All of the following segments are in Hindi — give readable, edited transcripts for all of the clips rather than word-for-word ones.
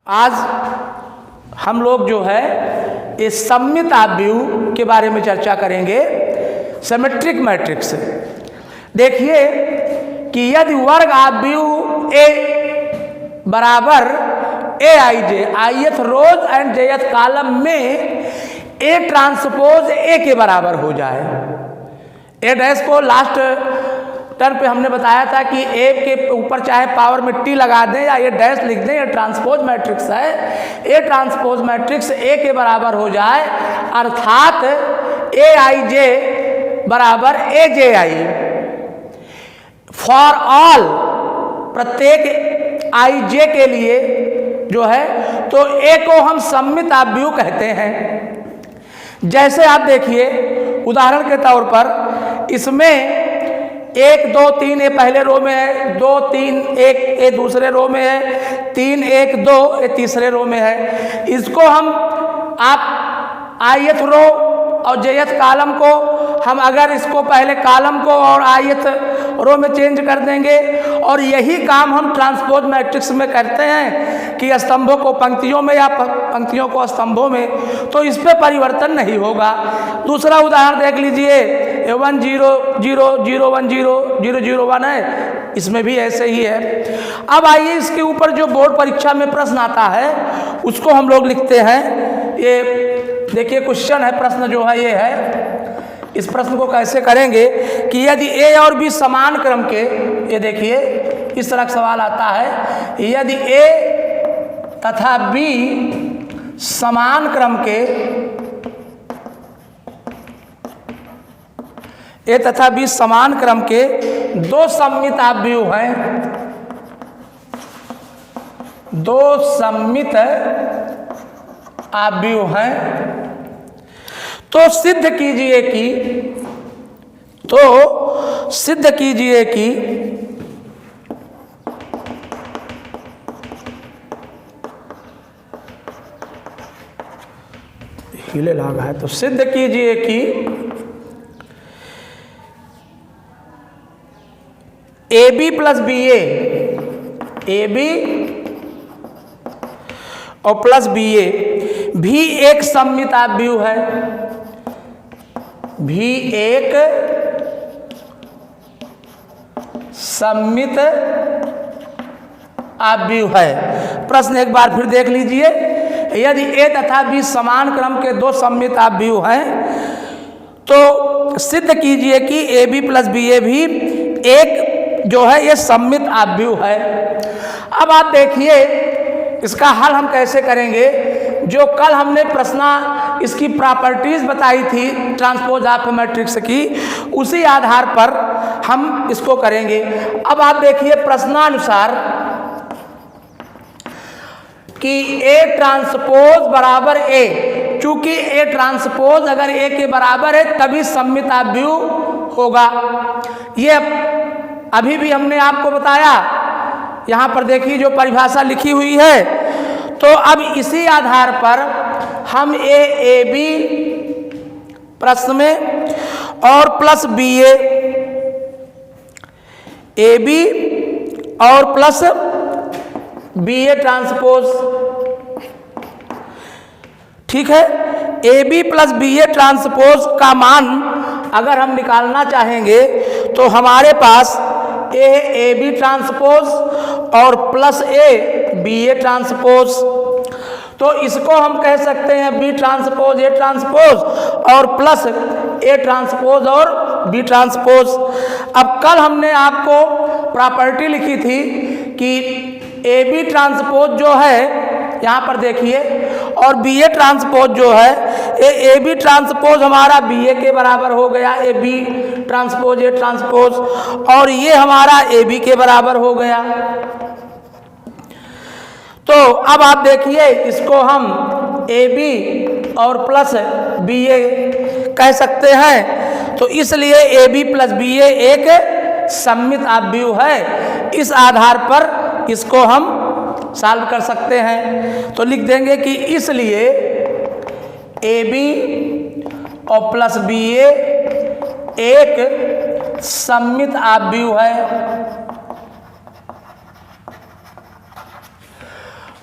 आज हम लोग जो है इस सममित आव्यूह के बारे में चर्चा करेंगे। Symmetric matrix. देखिए कि यदि वर्ग आव्यूह ए बराबर A i j ith rows and jth column में ए ट्रांसपोज ए के बराबर हो जाए। ए डैश को लास्ट टर्म पे हमने बताया था कि ए के ऊपर चाहे पावर में टी लगा दें या ये डैश लिख दें, ये ट्रांसपोज मैट्रिक्स है। ए ट्रांसपोज मैट्रिक्स ए के बराबर हो जाए अर्थात ए आई जे बराबर ए जे आई फॉर ऑल, प्रत्येक आई जे के लिए जो है तो ए को हम सममित आव्यूह कहते हैं। जैसे आप देखिए उदाहरण के तौर पर इसमें 1 2 3 ए पहले रो में है, 2 3 1 ए दूसरे रो में है, 3 1 2 ए तीसरे रो में है। इसको हम आप ith रो और jth कॉलम को हम अगर इसको पहले कॉलम को और ith रो में चेंज कर देंगे और यही काम हम ट्रांसपोज मैट्रिक्स में करते हैं कि स्तंभों को पंक्तियों में या पंक्तियों को स्तंभों में, तो इस पे परिवर्तन नहीं होगा। दूसरा उदाहरण देख लीजिए 1 0 0 0 1 0 0 0 1 है, इसमें भी ऐसे ही है। अब आइए इसके ऊपर जो बोर्ड परीक्षा में प्रश्न आता है उसको हम लोग लिखते हैं। ये देखिए क्वेश्चन है, प्रश्न जो है ये है। इस प्रश्न को कैसे करेंगे कि यदि ए और बी समान क्रम के, ये देखिए इस तरह का सवाल आता है, यदि ए तथा बी समान क्रम के, ए तथा बी समान क्रम के दो सममित आव्यूह हैं, दो सममित आव्यूह हैं, तो सिद्ध कीजिए कि हिले लगा है, तो सिद्ध कीजिए कि A B plus B A B और प्लस बी ए भी एक सममित आव्यूह है, भी एक सममित आव्यूह है। प्रश्न एक बार फिर देख लीजिए, यदि ए तथा बी समान क्रम के दो सममित आव्यूह हैं तो सिद्ध कीजिए कि A B plus B A भी एक जो है ये सममित आव्यूह है। अब आप देखिए इसका हल हम कैसे करेंगे। जो कल हमने प्रश्न इसकी प्रॉपर्टीज बताई थी ट्रांसपोज ऑफ मैट्रिक्स की, उसी आधार पर हम इसको करेंगे। अब आप देखिए प्रश्नानुसार कि ए ट्रांसपोज बराबर ए, चूंकि ए ट्रांसपोज अगर ए के बराबर है तभी सममित आव्यूह होगा। ये अभी भी हमने आपको बताया, यहाँ पर देखिए जो परिभाषा लिखी हुई है। तो अब इसी आधार पर हम ए बी प्रश्न में और प्लस बी ए बी और प्लस बी ए ट्रांसपोज, ठीक है। A B plus B A transpose का मान अगर हम निकालना चाहेंगे तो हमारे पास ए बी ट्रांसपोज और plus A B A transpose, तो इसको हम कह सकते हैं बी ट्रांसपोज ए ट्रांसपोज और प्लस ए ट्रांसपोज और बी ट्रांसपोज। अब कल हमने आपको प्रॉपर्टी लिखी थी कि ए बी ट्रांसपोज जो है यहाँ पर देखिए और बी ए ट्रांसपोज जो है, ए बी ट्रांसपोज हमारा बी ए के बराबर हो गया, A B transpose A transpose, और ये हमारा ए बी के बराबर हो गया। तो अब आप देखिए इसको हम ए बी और प्लस बी ए कह सकते हैं, तो इसलिए ए बी प्लस बी ए एक सममित आव्यूह है। इस आधार पर इसको हम सॉल्व कर सकते हैं। तो लिख देंगे कि इसलिए ए बी और प्लस बी ए एक सममित आव्यूह है।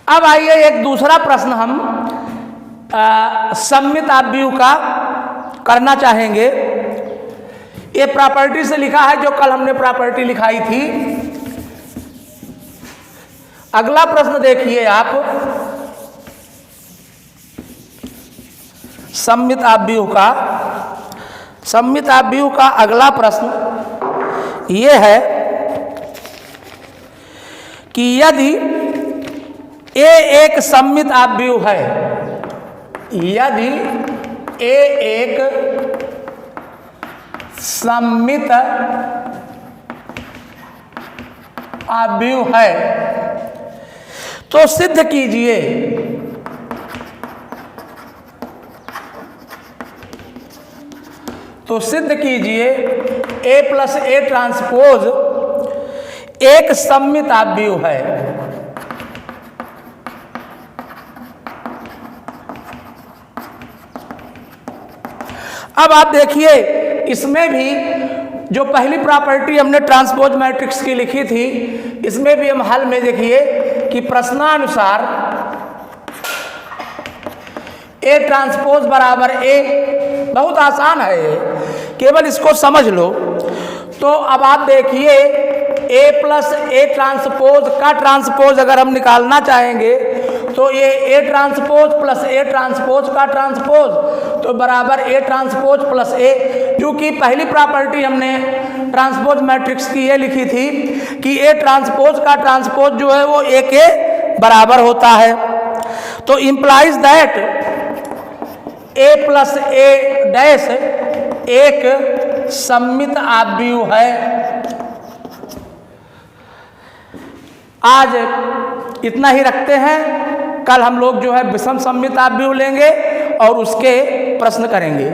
अब आइए एक दूसरा प्रश्न हम सममित आव्यूह का करना चाहेंगे। ये प्रॉपर्टी से लिखा है, जो कल हमने प्रॉपर्टी लिखाई थी। अगला प्रश्न देखिए आप, सममित आव्यूह का अगला प्रश्न ये है कि यदि ए एक सममित आव्यूह है, यदि ए एक सममित आव्यूह है तो सिद्ध कीजिए ए प्लस ए ट्रांसपोज एक सममित आव्यूह है। अब आप देखिए, इसमें भी जो पहली प्रॉपर्टी हमने ट्रांसपोज मैट्रिक्स की लिखी थी, इसमें भी हम हल में देखिए कि प्रश्नानुसार ए ट्रांसपोज बराबर ए, बहुत आसान है ये, केवल इसको समझ लो। तो अब आप देखिए, ए प्लस ए ट्रांसपोज का ट्रांसपोज अगर हम निकालना चाहेंगे तो ये A transpose plus A transpose का ट्रांसपोज तो बराबर ए ट्रांसपोज प्लस ए। क्योंकि पहली प्रॉपर्टी हमने ट्रांसपोज मैट्रिक्स की ये लिखी थी कि ए ट्रांसपोज का ट्रांसपोज जो है वो ए के बराबर होता है। तो implies that A plus A dash एक सममित आव्यूह है। आज इतना ही रखते हैं, कल हम लोग जो है विषम सममित आव्यूह लेंगे और उसके प्रश्न करेंगे।